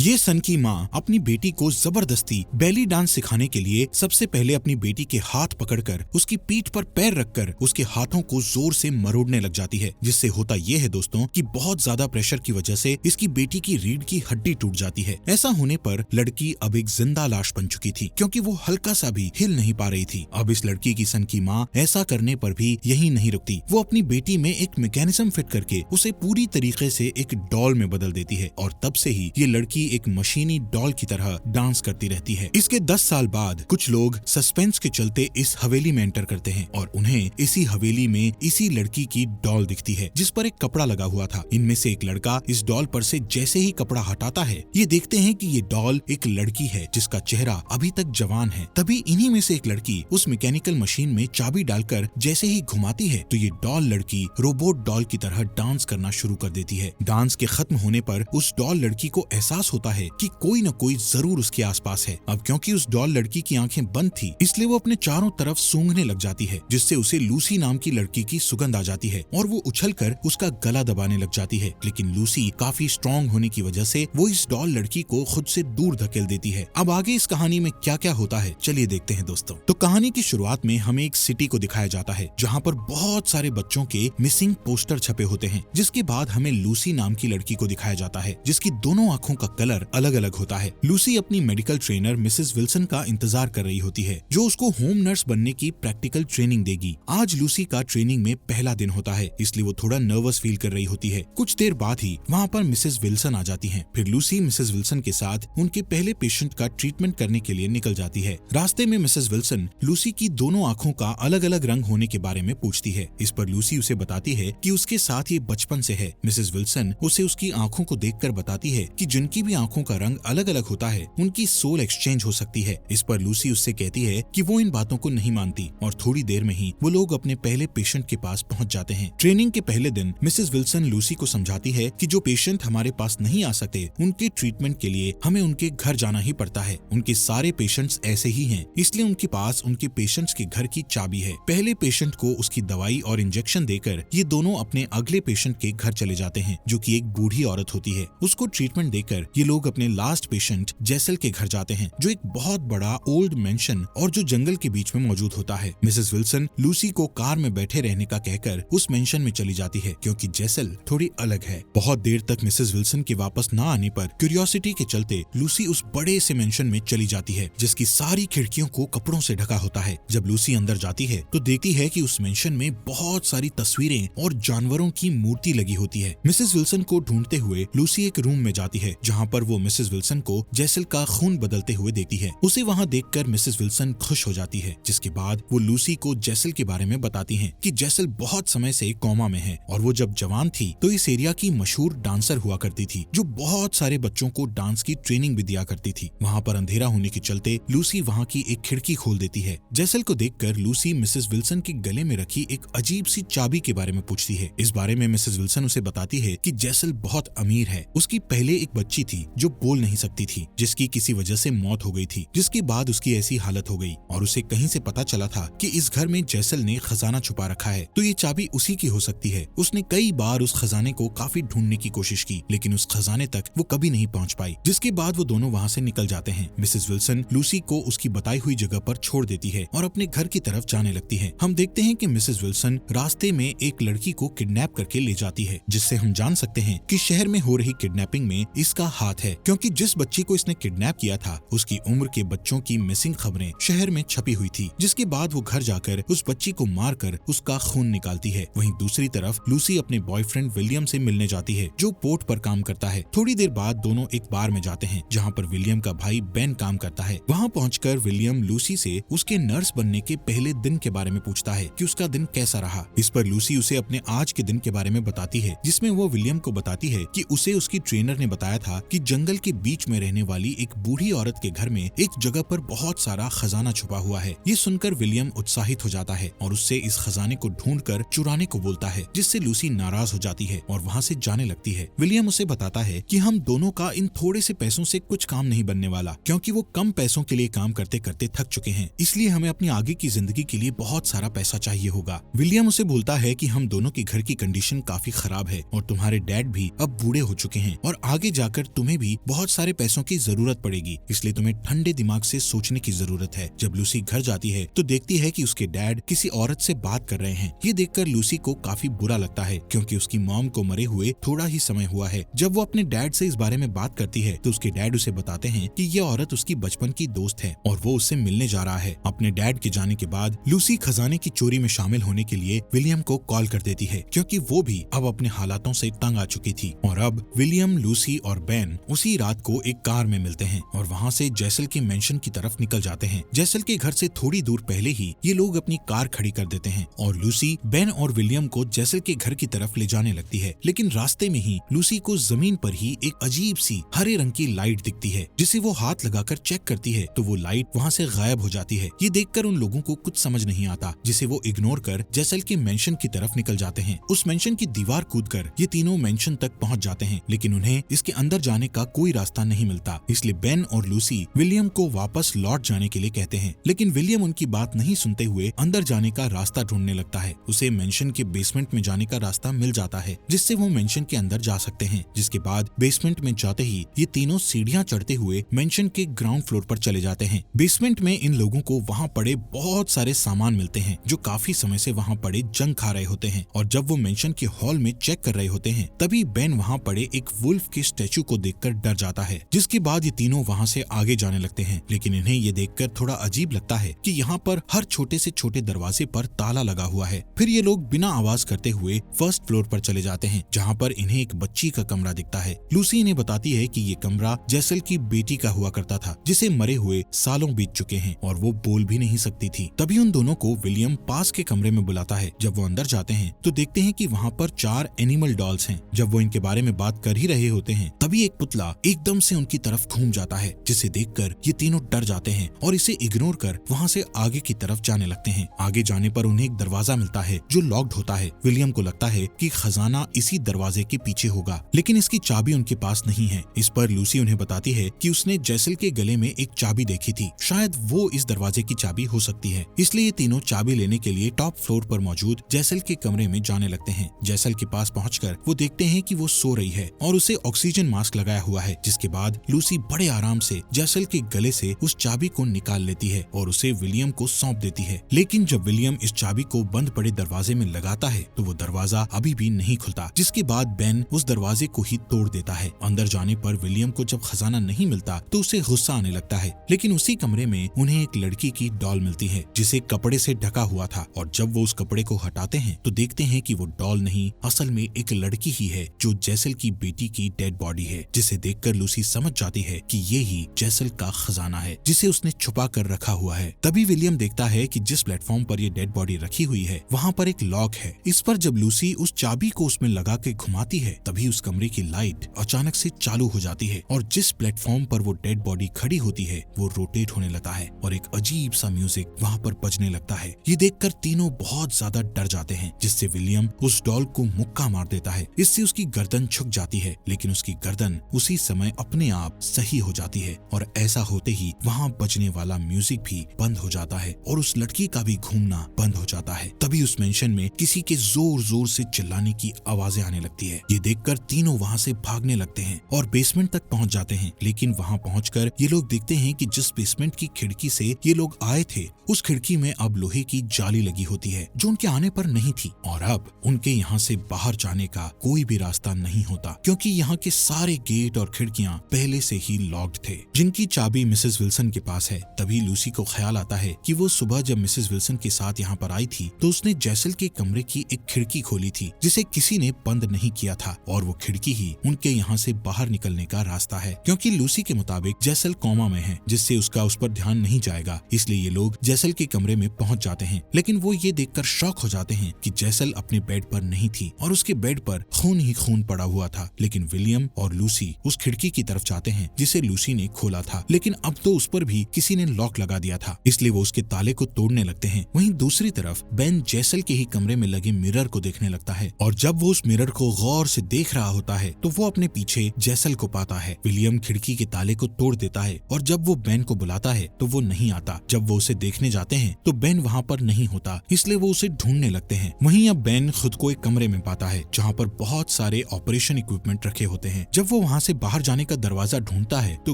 ये सन की माँ अपनी बेटी को जबरदस्ती बेली डांस सिखाने के लिए सबसे पहले अपनी बेटी के हाथ पकड़कर उसकी पीठ पर पैर रखकर उसके हाथों को जोर से मरोड़ने लग जाती है, जिससे होता यह है दोस्तों कि बहुत ज्यादा प्रेशर की वजह से इसकी बेटी की रीढ़ की हड्डी टूट जाती है। ऐसा होने पर लड़की अब एक जिंदा लाश बन चुकी थी, क्योंकि वो हल्का सा भी हिल नहीं पा रही थी। अब इस लड़की की सन की माँ ऐसा करने पर भी यही नहीं रुकती, वो अपनी बेटी में एक मैकेनिज्म फिट करके उसे पूरी तरीके से एक डॉल में बदल देती है और तब से ही ये लड़की एक मशीनी डॉल की तरह डांस करती रहती है। इसके 10 साल बाद कुछ लोग सस्पेंस के चलते इस हवेली में एंटर करते हैं और उन्हें इसी हवेली में इसी लड़की की डॉल दिखती है जिस पर एक कपड़ा लगा हुआ था। इनमें से एक लड़का इस डॉल पर से जैसे ही कपड़ा हटाता है, ये देखते हैं कि ये डॉल एक लड़की है जिसका चेहरा अभी तक जवान है। तभी इन्हीं में से एक लड़की उस मैकेनिकल मशीन में चाबी डालकर जैसे ही घुमाती है तो ये डॉल लड़की रोबोट डॉल की तरह डांस करना शुरू कर देती है। डांस के खत्म होने पर उस डॉल लड़की को एहसास होता है कि कोई न कोई जरूर उसके आसपास है। अब क्योंकि उस डॉल लड़की की आंखें बंद थी, इसलिए वो अपने चारों तरफ सूंघने लग जाती है, जिससे उसे लूसी नाम की लड़की की सुगंध आ जाती है और वो उछलकर उसका गला दबाने लग जाती है। लेकिन लूसी काफी स्ट्रॉन्ग होने की वजह से वो इस डॉल लड़की को खुद से दूर धकेल देती है। अब आगे इस कहानी में क्या क्या होता है, चलिए देखते हैं दोस्तों। तो कहानी की शुरुआत में हमें एक सिटी को दिखाया जाता है जहाँ पर बहुत सारे बच्चों के मिसिंग पोस्टर छपे होते हैं। जिसके बाद हमें लूसी नाम की लड़की को दिखाया जाता है जिसकी दोनों आंखों का कलर अलग अलग होता है। लूसी अपनी मेडिकल ट्रेनर मिसेस विल्सन का इंतजार कर रही होती है जो उसको होम नर्स बनने की प्रैक्टिकल ट्रेनिंग देगी। आज लूसी का ट्रेनिंग में पहला दिन होता है, इसलिए वो थोड़ा नर्वस फील कर रही होती है। कुछ देर बाद ही वहाँ पर मिसेस विल्सन आ जाती हैं। फिर लूसी मिसेस विल्सन के साथ उनके पहले पेशेंट का ट्रीटमेंट करने के लिए निकल जाती है। रास्ते में मिसेस विल्सन लूसी की दोनों आंखों का अलग अलग रंग होने के बारे में पूछती है। इस पर लूसी उसे बताती है कि उसके साथ ये बचपन से है। मिसेस विल्सन उसे उसकी आंखों को देखकर बताती है कि जिनकी भी आंखों का रंग अलग अलग होता है उनकी सोल एक्सचेंज हो सकती है। इस पर लूसी उससे कहती है कि वो इन बातों को नहीं मानती और थोड़ी देर में ही वो लोग अपने पहले पेशेंट के पास पहुंच जाते हैं। ट्रेनिंग के पहले दिन मिसेस विल्सन लूसी को समझाती है कि जो पेशेंट हमारे पास नहीं आ सकते उनके ट्रीटमेंट के लिए हमें उनके घर जाना ही पड़ता है। उनके सारे पेशेंट्स ऐसे ही हैं, इसलिए उनके पास उनके पेशेंट्स के घर की चाबी है। पहले पेशेंट को उसकी दवाई और इंजेक्शन देकर ये दोनों अपने अगले पेशेंट के घर चले जाते हैं जो कि एक बूढ़ी औरत होती है। उसको ट्रीटमेंट देकर ये लोग अपने लास्ट पेशेंट जैसल के घर जाते हैं जो एक बहुत बड़ा ओल्ड मेंशन और जो जंगल के बीच में मौजूद होता है। मिसेस विल्सन लूसी को कार में बैठे रहने का कहकर उस मेंशन में चली जाती है क्योंकि जैसल थोड़ी अलग है। बहुत देर तक मिसेस विल्सन के वापस न आने पर क्यूरियोसिटी के चलते लूसी उस बड़े से मेंशन में चली जाती है जिसकी सारी खिड़कियों को कपड़ों से ढका होता है। जब लूसी अंदर जाती है तो देखती है कि उस मेंशन में बहुत सारी तस्वीरें और जानवरों की मूर्ति लगी होती है। मिसेस विल्सन को ढूंढते हुए लूसी एक रूम में जाती है जहाँ पर वो मिसेस विल्सन को जैसल का खून बदलते हुए देखती है। उसे वहाँ देखकर मिसेस विल्सन खुश हो जाती है, जिसके बाद वो लूसी को जैसल के बारे में बताती हैं कि जैसल बहुत समय से कोमा में है और वो जब जवान थी तो इस एरिया की मशहूर डांसर हुआ करती थी जो बहुत सारे बच्चों को डांस की ट्रेनिंग भी दिया करती थी। वहाँ पर अंधेरा होने के चलते लूसी वहाँ की एक खिड़की खोल देती है। जैसल को देखकर लूसी मिसेस विल्सन के गले में रखी एक अजीब सी चाबी के बारे में पूछती है। इस बारे में मिसेस विल्सन उसे बताती है कि जैसल बहुत अमीर है। उसकी पहले एक बच्ची थी जो बोल नहीं सकती थी, जिसकी किसी वजह से मौत हो गई थी, जिसके बाद उसकी ऐसी हालत हो गई और उसे कहीं से पता चला था कि इस घर में जैसल ने खजाना छुपा रखा है, तो ये चाबी उसी की हो सकती है। उसने कई बार उस खजाने को काफी ढूंढने की कोशिश की लेकिन उस खजाने तक वो कभी नहीं पहुंच पाई, जिसके बाद वो दोनों वहाँ से निकल जाते हैं। मिसेस विल्सन लूसी को उसकी बताई हुई जगह पर छोड़ देती है और अपने घर की तरफ जाने लगती है। हम देखते हैं कि मिसेस विल्सन रास्ते में एक लड़की को किडनैप करके ले जाती है, जिससे हम जान सकते हैं कि शहर में हो रही किडनैपिंग में इसका हाथ है, क्योंकि जिस बच्ची को इसने किडनैप किया था उसकी उम्र के बच्चों की मिसिंग खबरें शहर में छपी हुई थी, जिसके बाद वो घर जाकर उस बच्ची को मारकर उसका खून निकालती है। वहीं दूसरी तरफ लूसी अपने बॉयफ्रेंड विलियम से मिलने जाती है जो पोर्ट पर काम करता है। थोड़ी देर बाद दोनों एक बार में जाते हैं जहाँ पर विलियम का भाई बेन काम करता है। वहाँ पहुंचकर विलियम लूसी से उसके नर्स बनने के पहले दिन के बारे में पूछता है कि उसका दिन कैसा रहा। इस पर लूसी उसे अपने आज के दिन के बारे में बताती है, जिसमें वो विलियम को बताती है कि उसे उसकी ट्रेनर ने बताया था कि जंगल के बीच में रहने वाली एक बूढ़ी औरत के घर में एक जगह पर बहुत सारा खजाना छुपा हुआ है। ये सुनकर विलियम उत्साहित हो जाता है और उससे इस खजाने को ढूंढकर चुराने को बोलता है, जिससे लूसी नाराज हो जाती है और वहाँ से जाने लगती है। विलियम उसे बताता है कि हम दोनों का इन थोड़े से पैसों से कुछ काम नहीं बनने वाला, क्योंकि वो कम पैसों के लिए काम करते करते थक चुके हैं, इसलिए हमें अपनी आगे की जिंदगी के लिए बहुत सारा पैसा चाहिए होगा। विलियम उसे बोलता है कि हम दोनों के घर की कंडीशन काफी खराब है और तुम्हारे डैड भी अब बूढ़े हो चुके हैं और आगे जाकर तुम्हें तुम्हें भी बहुत सारे पैसों की जरूरत पड़ेगी, इसलिए तुम्हें ठंडे दिमाग से सोचने की जरूरत है। जब लूसी घर जाती है तो देखती है कि उसके डैड किसी औरत से बात कर रहे हैं। ये देखकर लूसी को काफी बुरा लगता है, क्योंकि उसकी मॉम को मरे हुए थोड़ा ही समय हुआ है। जब वो अपने डैड से इस बारे में बात करती है तो उसके डैड उसे बताते हैं कि ये औरत उसकी बचपन की दोस्त है और वो उससे मिलने जा रहा है। अपने डैड के जाने के बाद लूसी खजाने की चोरी में शामिल होने के लिए विलियम को कॉल कर देती है, क्योंकि वो भी अब अपने हालातों से तंग आ चुकी थी। और अब विलियम, लूसी और बेन उसी रात को एक कार में मिलते हैं और वहाँ से जैसल के मेंशन की तरफ निकल जाते हैं। जैसल के घर से थोड़ी दूर पहले ही ये लोग अपनी कार खड़ी कर देते हैं और लूसी बेन और विलियम को जैसल के घर की तरफ ले जाने लगती है। लेकिन रास्ते में ही लूसी को जमीन पर ही एक अजीब सी हरे रंग की लाइट दिखती है, जिसे वो हाथ लगाकर चेक करती है तो वो लाइट वहाँ से गायब हो जाती है। ये देखकर उन लोगों को कुछ समझ नहीं आता, जिसे वो इग्नोर कर जैसल के मेंशन की तरफ निकल जाते हैं। उस मेंशन की दीवार कूदकर ये तीनों मेंशन तक पहुँच जाते हैं, लेकिन उन्हें इसके अंदर जाने का कोई रास्ता नहीं मिलता। इसलिए बेन और लूसी विलियम को वापस लौट जाने के लिए कहते हैं, लेकिन विलियम उनकी बात नहीं सुनते हुए अंदर जाने का रास्ता ढूंढने लगता है। उसे मेंशन के बेसमेंट में जाने का रास्ता मिल जाता है, जिससे वो मेंशन के अंदर जा सकते हैं। जिसके बाद बेसमेंट में जाते ही ये तीनों सीढ़ियां चढ़ते हुए मेंशन के ग्राउंड फ्लोर पर चले जाते हैं। बेसमेंट में इन लोगों को वहाँ पड़े बहुत सारे सामान मिलते हैं जो काफी समय से वहाँ पड़े जंग खा रहे होते हैं। और जब वो मेंशन के हॉल में चेक कर रहे होते हैं तभी बेन वहाँ पड़े एक वुल्फ के स्टैचू को देखकर डर जाता है। जिसके बाद ये तीनों वहाँ से आगे जाने लगते हैं, लेकिन इन्हें ये देखकर थोड़ा अजीब लगता है कि यहाँ पर हर छोटे से छोटे दरवाजे पर ताला लगा हुआ है। फिर ये लोग बिना आवाज करते हुए फर्स्ट फ्लोर पर चले जाते हैं, जहाँ पर इन्हें एक बच्ची का कमरा दिखता है। लूसी इन्हें बताती है कि ये कमरा जैसल की बेटी का हुआ करता था, जिसे मरे हुए सालों बीत चुके हैं और वो बोल भी नहीं सकती थी। तभी उन दोनों को विलियम पास के कमरे में बुलाता है। जब वो अंदर जाते हैं तो देखते हैं कि वहाँ पर 4 एनिमल डॉल्स हैं। जब वो इनके बारे में बात कर ही रहे होते हैं तभी एक पुतला एकदम से उनकी तरफ घूम जाता है, जिसे देखकर ये तीनों डर जाते हैं और इसे इग्नोर कर वहाँ से आगे की तरफ जाने लगते हैं। आगे जाने पर उन्हें एक दरवाजा मिलता है जो लॉक्ड होता है। विलियम को लगता है कि खजाना इसी दरवाजे के पीछे होगा, लेकिन इसकी चाबी उनके पास नहीं है। इस पर लूसी उन्हें बताती है कि उसने जैसल के गले में एक चाबी देखी थी, शायद वो इस दरवाजे की चाबी हो सकती है। इसलिए ये तीनों चाबी लेने के लिए टॉप फ्लोर पर मौजूद जैसल के कमरे में जाने लगते हैं। जैसल के पास पहुंचकर वो देखते हैं कि वो सो रही है और उसे ऑक्सीजन मास्क लगाया हुआ है। जिसके बाद लूसी बड़े आराम से जैसल के गले से उस चाबी को निकाल लेती है और उसे विलियम को सौंप देती है। लेकिन जब विलियम इस चाबी को बंद पड़े दरवाजे में लगाता है तो वो दरवाजा अभी भी नहीं खुलता। जिसके बाद बेन उस दरवाजे को ही तोड़ देता है। अंदर जाने पर विलियम को जब खजाना नहीं मिलता तो उसे गुस्सा आने लगता है, लेकिन उसी कमरे में उन्हें एक लड़की की डॉल मिलती है जिसे कपड़े से ढका हुआ था। और जब वो उस कपड़े को हटाते हैं तो देखते हैं कि वो डॉल नहीं, असल में एक लड़की ही है जो जैसल की बेटी की डेड बॉडी है। जिसे देखकर लूसी समझ जाती है कि ये ही जैसल का खजाना है जिसे उसने छुपा कर रखा हुआ है। तभी विलियम देखता है कि जिस प्लेटफॉर्म पर ये डेड बॉडी रखी हुई है वहाँ पर एक लॉक है। इस पर जब लूसी उस चाबी को उसमें लगा के घुमाती है तभी उस कमरे की लाइट अचानक से चालू हो जाती है और जिस प्लेटफॉर्म पर वो डेड बॉडी खड़ी होती है वो रोटेट होने लगता है और एक अजीब सा म्यूजिक वहाँ पर बजने लगता है। ये देखकर तीनों बहुत ज्यादा डर जाते हैं, जिससे विलियम उस डॉल को मुक्का मार देता है। इससे उसकी गर्दन झुक जाती है, लेकिन उसकी गर्दन उसी समय अपने आप सही हो जाती है और ऐसा होते ही वहाँ बजने वाला म्यूजिक भी बंद हो जाता है और उस लड़की का भी घूमना बंद हो जाता है। तभी उस मेंशन में किसी के जोर जोर से चिल्लाने की आवाजें आने लगती है। ये देखकर तीनों वहाँ से भागने लगते हैं और बेसमेंट तक पहुँच जाते हैं। लेकिन वहाँ पहुँचकर ये लोग देखते हैं कि जिस बेसमेंट की खिड़की से ये लोग आए थे उस खिड़की में अब लोहे की जाली लगी होती है जो उनके आने पर नहीं थी और अब उनके यहाँ से बाहर जाने का कोई भी रास्ता नहीं होता, क्योंकि यहाँ के सारे गेट और खिड़कियाँ पहले से ही लॉक्ड थे, जिनकी चाबी मिसेस विल्सन के पास है। तभी लूसी को ख्याल आता है कि वो सुबह जब मिसेस विल्सन के साथ यहाँ पर आई थी तो उसने जैसल के कमरे की एक खिड़की खोली थी जिसे किसी ने बंद नहीं किया था और वो खिड़की ही उनके यहाँ से बाहर निकलने का रास्ता है। क्योंकि लूसी के मुताबिक जैसल कोमा में है, जिससे उसका उस पर ध्यान नहीं जाएगा, इसलिए ये लोग जैसल के कमरे में पहुंच जाते हैं। लेकिन वो ये देखकर शॉक हो जाते हैं कि जैसल अपने बेड पर नहीं थी और उसके बेड पर खून ही खून पड़ा हुआ था। लेकिन विलियम और लूसी उस खिड़की की तरफ जाते हैं जिसे लूसी ने खोला था, लेकिन अब तो उस पर भी किसी ने लॉक लगा दिया था, इसलिए वो उसके ताले को तोड़ने लगते हैं। वहीं दूसरी तरफ बेन जैसल के ही कमरे में लगे मिरर को देखने लगता है और जब वो उस मिरर को गौर से देख रहा होता है तो वो अपने पीछे जैसल को पाता है। विलियम खिड़की के ताले को तोड़ देता है और जब वो बेन को बुलाता है तो वो नहीं आता। जब वो उसे देखने जाते हैं तो बेन वहाँ पर नहीं होता, इसलिए वो उसे ढूंढने लगते हैं। वहीं अब बेन खुद को एक कमरे में पाता है जहाँ पर बहुत सारे ऑपरेशन इक्विपमेंट रखे होते हैं। जब वो वहाँ वहाँ से बाहर जाने का दरवाजा ढूंढता है तो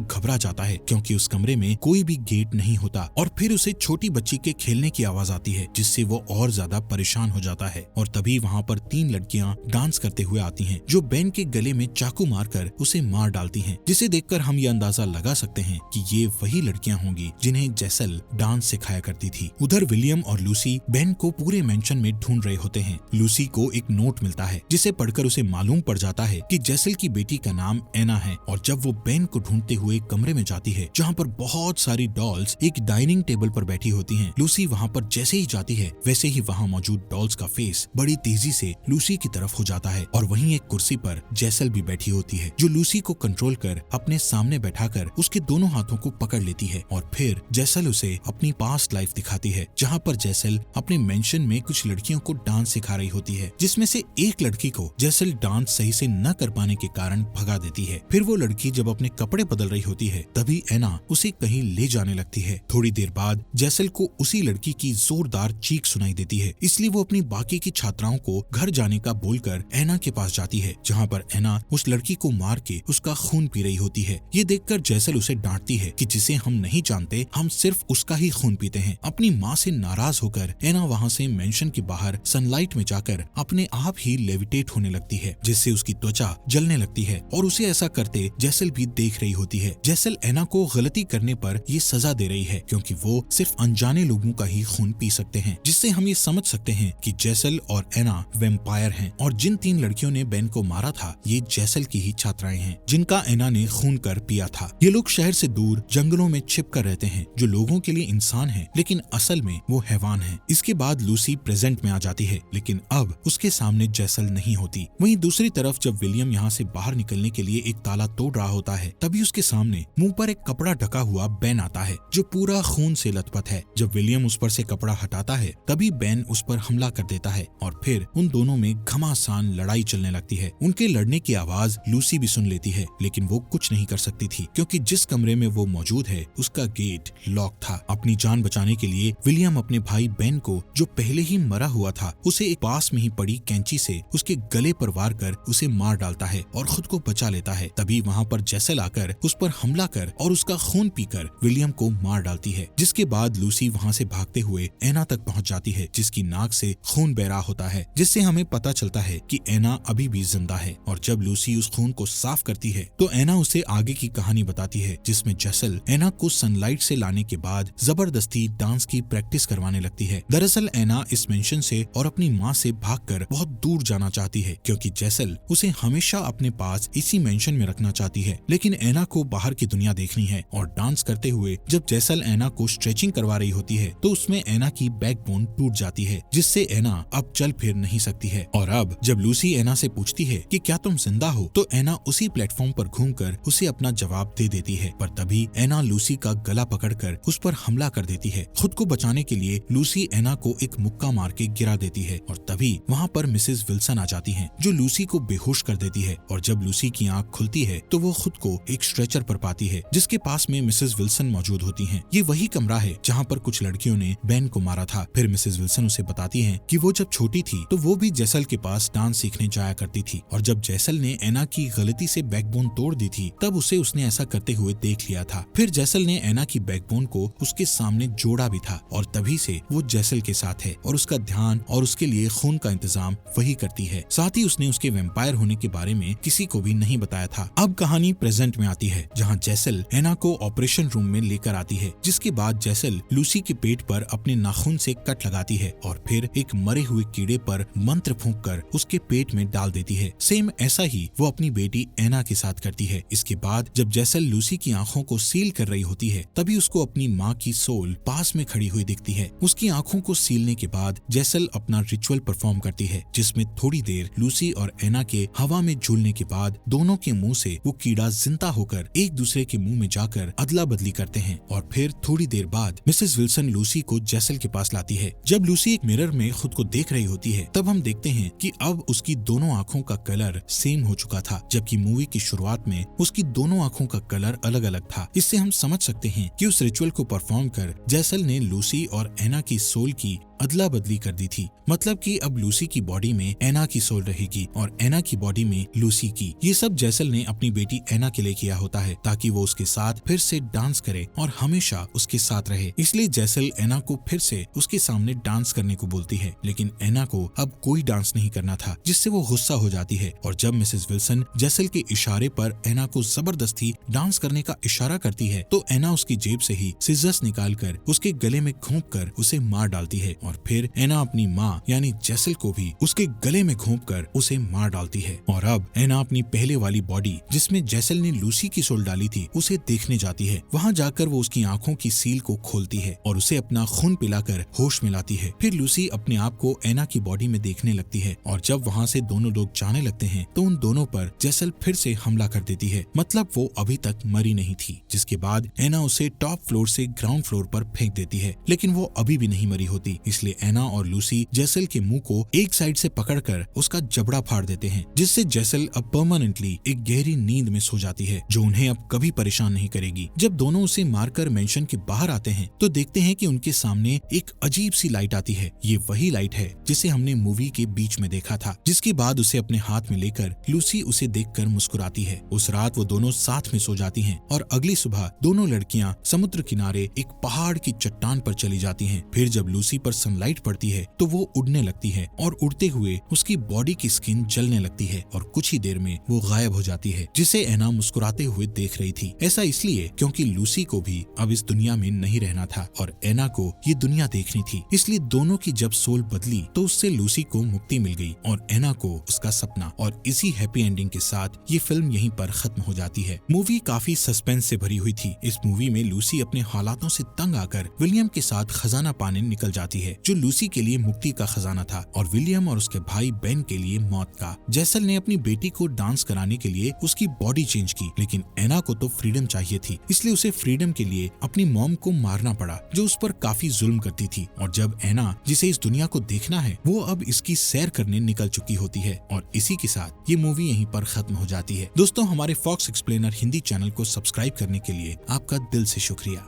घबरा जाता है क्योंकि उस कमरे में कोई भी गेट नहीं होता। और फिर उसे छोटी बच्ची के खेलने की आवाज आती है जिससे वो और ज्यादा परेशान हो जाता है। और तभी वहाँ पर 3 लड़कियां डांस करते हुए आती हैं जो बेन के गले में चाकू मारकर उसे मार डालती हैं, जिसे देखकर हम ये अंदाजा लगा सकते हैं कि ये वही लड़कियां होंगी जिन्हें जेसल डांस सिखाया करती थी। उधर विलियम और लूसी बेन को पूरे मेंशन में ढूंढ रहे होते हैं। लूसी को एक नोट मिलता है जिसे पढ़कर उसे मालूम पड़ जाता है कि जेसल की बेटी का नाम एना है। और जब वो बेन को ढूंढते हुए कमरे में जाती है जहाँ पर बहुत सारी डॉल्स एक डाइनिंग टेबल पर बैठी होती हैं, लूसी वहाँ पर जैसे ही जाती है वैसे ही वहाँ मौजूद डॉल्स का फेस बड़ी तेजी से लूसी की तरफ हो जाता है और वहीं एक कुर्सी पर जेसल भी बैठी होती है जो लूसी को कंट्रोल कर अपने सामने बैठाकर उसके दोनों हाथों को पकड़ लेती है। और फिर जेसल उसे अपनी पास्ट लाइफ दिखाती है जहाँ पर जेसल अपने मेंशन में कुछ लड़कियों को डांस सिखा रही होती है, जिसमें से एक लड़की को जेसल डांस सही से न कर पाने के कारण भगा देती है। फिर वो लड़की जब अपने कपड़े बदल रही होती है तभी एना उसे कहीं ले जाने लगती है। थोड़ी देर बाद जेसल को उसी लड़की की जोरदार चीख सुनाई देती है, इसलिए वो अपनी बाकी की छात्राओं को घर जाने का बोलकर एना के पास जाती है जहाँ पर एना उस लड़की को मार के उसका खून पी रही होती है। ये देखकर जेसल उसे डांटती है कि जिसे हम नहीं जानते हम सिर्फ उसका ही खून पीते हैं। अपनी माँ से नाराज होकर एना वहाँ से मेंशन के बाहर सनलाइट में जाकर अपने आप ही लेविटेट होने लगती है जिससे उसकी त्वचा जलने लगती है और उसे ऐसा करते जेसल भी देख रही होती है। जेसल एना को गलती करने पर ये सजा दे रही है क्योंकि वो सिर्फ अनजाने लोगों का ही खून पी सकते हैं, जिससे हम ये समझ सकते हैं कि जेसल और एना वेम्पायर हैं और जिन 3 लड़कियों ने बेन को मारा था ये जेसल की ही छात्राएं हैं जिनका एना ने खून कर पिया था। ये लोग शहर से दूर जंगलों में छिप कर रहते हैं जो लोगों के लिए इंसान हैं लेकिन असल में वो हैवान हैं। इसके बाद लूसी प्रेजेंट में आ जाती है लेकिन अब उसके सामने जेसल नहीं होती। वहीं दूसरी तरफ जब विलियम यहाँ से बाहर निकलने के लिए एक ताला तोड़ रहा होता है तभी उसके सामने मुंह पर एक कपड़ा ढका हुआ बेन आता है जो पूरा खून से लथपथ है। जब विलियम उस पर से कपड़ा हटाता है तभी बेन उस पर हमला कर देता है और फिर उन दोनों में घमासान लड़ाई चलने लगती है। उनके लड़ने की आवाज लूसी भी सुन लेती है लेकिन वो कुछ नहीं कर सकती थी क्योंकि जिस कमरे में वो मौजूद है उसका गेट लॉक था। अपनी जान बचाने के लिए विलियम अपने भाई बेन को जो पहले ही मरा हुआ था उसे एक पास में ही पड़ी कैंची से उसके गले पर वार कर उसे मार डालता है और खुद को बचा लेता है। तभी वहाँ पर जेसल आकर उस पर हमला कर और उसका खून पीकर विलियम को मार डालती है, जिसके बाद लूसी वहाँ से भागते हुए एना तक पहुँच जाती है जिसकी नाक से खून बह रहा होता है, जिससे हमें पता चलता है कि एना अभी भी जिंदा है। और जब लूसी उस खून को साफ करती है तो एना उसे आगे की कहानी बताती है जिसमें जेसल एना को सनलाइट से लाने के बाद जबरदस्ती डांस की प्रैक्टिस करवाने लगती है। दरअसल एना इस मेंशन से और अपनी माँ से भागकर बहुत दूर जाना चाहती है क्योंकि जेसल उसे हमेशा अपने पास इसी मेंशन में रखना चाहती है, लेकिन एना को बाहर की दुनिया देखनी है। और डांस करते हुए जब जेसल एना को स्ट्रेचिंग करवा रही होती है तो उसमें एना की बैकबोन टूट जाती है जिससे एना अब चल फिर नहीं सकती है। और अब जब लूसी एना से पूछती है कि क्या तुम जिंदा हो तो एना उसी प्लेटफॉर्म पर घूमकर उसे अपना जवाब दे देती है। पर तभी एना लूसी का गला पकड़कर उस पर हमला कर देती है। खुद को बचाने के लिए लूसी एना को एक मुक्का मार के गिरा देती है और तभी वहाँ पर मिसेस विल्सन आ जाती हैं जो लूसी को बेहोश कर देती है। और जब लूसी की आंख खुलती है तो वो खुद को एक स्ट्रेचर पर पाती है जिसके पास में मिसेस विल्सन मौजूद होती हैं। ये वही कमरा है जहाँ पर कुछ लड़कियों ने बेन को मारा था। फिर मिसेस विल्सन उसे बताती हैं कि वो जब छोटी थी तो वो भी जेसल के पास डांस सीखने जाया करती थी और जब जेसल ने एना की गलती से बैकबोन तोड़ दी थी तब उसे उसने ऐसा करते हुए देख लिया था। फिर जेसल ने एना की बैकबोन को उसके सामने जोड़ा भी था और तभी से वो जेसल के साथ है और उसका ध्यान और उसके लिए खून का इंतजाम वही करती है। साथ ही उसने उसके वेम्पायर होने के बारे में किसी को भी नहीं बताया था। अब कहानी प्रेजेंट में आती है जहाँ जेसल एना को ऑपरेशन रूम में लेकर आती है, जिसके बाद जेसल लूसी के पेट पर अपने नाखून से कट लगाती है और फिर एक मरे हुए कीड़े पर मंत्र फूंक कर उसके पेट में डाल देती है। सेम ऐसा ही वो अपनी बेटी एना के साथ करती है। इसके बाद जब जेसल लूसी की आंखों को सील कर रही होती है तभी उसको अपनी माँ की सोल पास में खड़ी हुई दिखती है। उसकी आंखों को सीलने के बाद जेसल अपना रिचुअल परफॉर्म करती है जिसमें थोड़ी देर लूसी और एना के हवा में झूलने के बाद दोनों के मुंह से वो कीड़ा जिंदा होकर एक दूसरे के मुंह में जाकर अदला बदली करते हैं। और फिर थोड़ी देर बाद मिसेस विल्सन लूसी को जेसल के पास लाती है। जब लूसी एक मिरर में खुद को देख रही होती है तब हम देखते हैं कि अब उसकी दोनों आंखों का कलर सेम हो चुका था, जबकि मूवी की शुरुआत में उसकी दोनों आंखों का कलर अलग अलग था। इससे हम समझ सकते हैं कि उस रिचुअल को परफॉर्म कर जेसल ने लूसी और एना की सोल की अदला बदली कर दी थी। मतलब कि अब लूसी की बॉडी में एना की सोल रहेगी और एना की बॉडी में लूसी की। ये सब जेसल ने अपनी बेटी एना के लिए किया होता है ताकि वो उसके साथ फिर से डांस करे और हमेशा उसके साथ रहे। इसलिए जेसल एना को फिर से उसके सामने डांस करने को बोलती है, लेकिन एना को अब कोई डांस नहीं करना था, जिससे वो गुस्सा हो जाती है। और जब मिसेस विल्सन जेसल के इशारे पर एना को जबरदस्ती डांस करने का इशारा करती है तो एना उसकी जेब से ही सिजर्स निकालकर उसके गले में घोंपकर उसे मार डालती है और फिर एना अपनी माँ यानी जेसल को भी उसके गले में घोंपकर उसे मार डालती है। और अब एना अपनी पहले वाली बॉडी जिसमें जेसल ने लूसी की सोल डाली थी उसे देखने जाती है। वहाँ जाकर वो उसकी आंखों की सील को खोलती है और उसे अपना खून पिलाकर होश में लाती है। फिर लूसी अपने आप को एना की बॉडी में देखने लगती है और जब वहाँ से दोनों लोग जाने लगते हैं तो उन दोनों पर जेसल फिर से हमला कर देती है। मतलब वो अभी तक मरी नहीं थी, जिसके बाद एना उसे टॉप फ्लोर से ग्राउंड फ्लोर पर फेंक देती है, लेकिन वो अभी भी नहीं मरी होती। इसलिए एना और लूसी जेसल के मुंह को एक साइड से पकड़कर उसका जबड़ा फाड़ देते हैं, जिससे जेसल अब परमानेंटली एक गहरी नींद में सो जाती है जो उन्हें अब कभी परेशान नहीं करेगी। जब दोनों उसे मारकर मेंशन के बाहर आते हैं तो देखते हैं कि उनके सामने एक अजीब सी लाइट आती है। ये वही लाइट है जिसे हमने मूवी के बीच में देखा था। जिसके बाद उसे अपने हाथ में लेकर लूसी उसे देखकर मुस्कुराती है। उस रात वो दोनों साथ में सो जाती हैं और अगली सुबह दोनों लड़कियां समुद्र किनारे एक पहाड़ की चट्टान पर चली जाती हैं। फिर जब लूसी पर सनलाइट पड़ती है तो वो उड़ने लगती है और उड़ते हुए उसकी बॉडी की स्किन जलने लगती है और कुछ ही देर में वो गायब हो जाती है, जिसे एना मुस्कुराते हुए देख रही थी। ऐसा इसलिए क्योंकि लूसी को भी अब इस दुनिया में नहीं रहना था और एना को ये दुनिया देखनी थी। इसलिए दोनों की जब सोल बदली तो उससे लूसी को मुक्ति मिल गई और एना को उसका सपना। और इसी हैप्पी एंडिंग के साथ ये फिल्म यहीं पर खत्म हो जाती है। मूवी काफी सस्पेंस से भरी हुई थी। इस मूवी में लूसी अपने हालातों से तंग आकर विलियम के साथ खजाना पाने निकल जाती है, जो लूसी के लिए मुक्ति का खजाना था और विलियम और उसके भाई बेन के लिए मौत का। जेसल ने अपनी बेटी को डांस कराने के लिए उसकी बॉडी चेंज की, लेकिन एना को तो फ्रीडम चाहिए थी, इसलिए उसे फ्रीडम के लिए अपनी मॉम को मारना पड़ा, जो उस पर काफी जुल्म करती थी। और जब एना, जिसे इस दुनिया को देखना है, वो अब इसकी सैर करने निकल चुकी होती है और इसी के साथ ये मूवी यहीं पर खत्म हो जाती है। दोस्तों, हमारे फॉक्स एक्सप्लेनर हिंदी चैनल को सब्सक्राइब करने के लिए आपका दिल से शुक्रिया।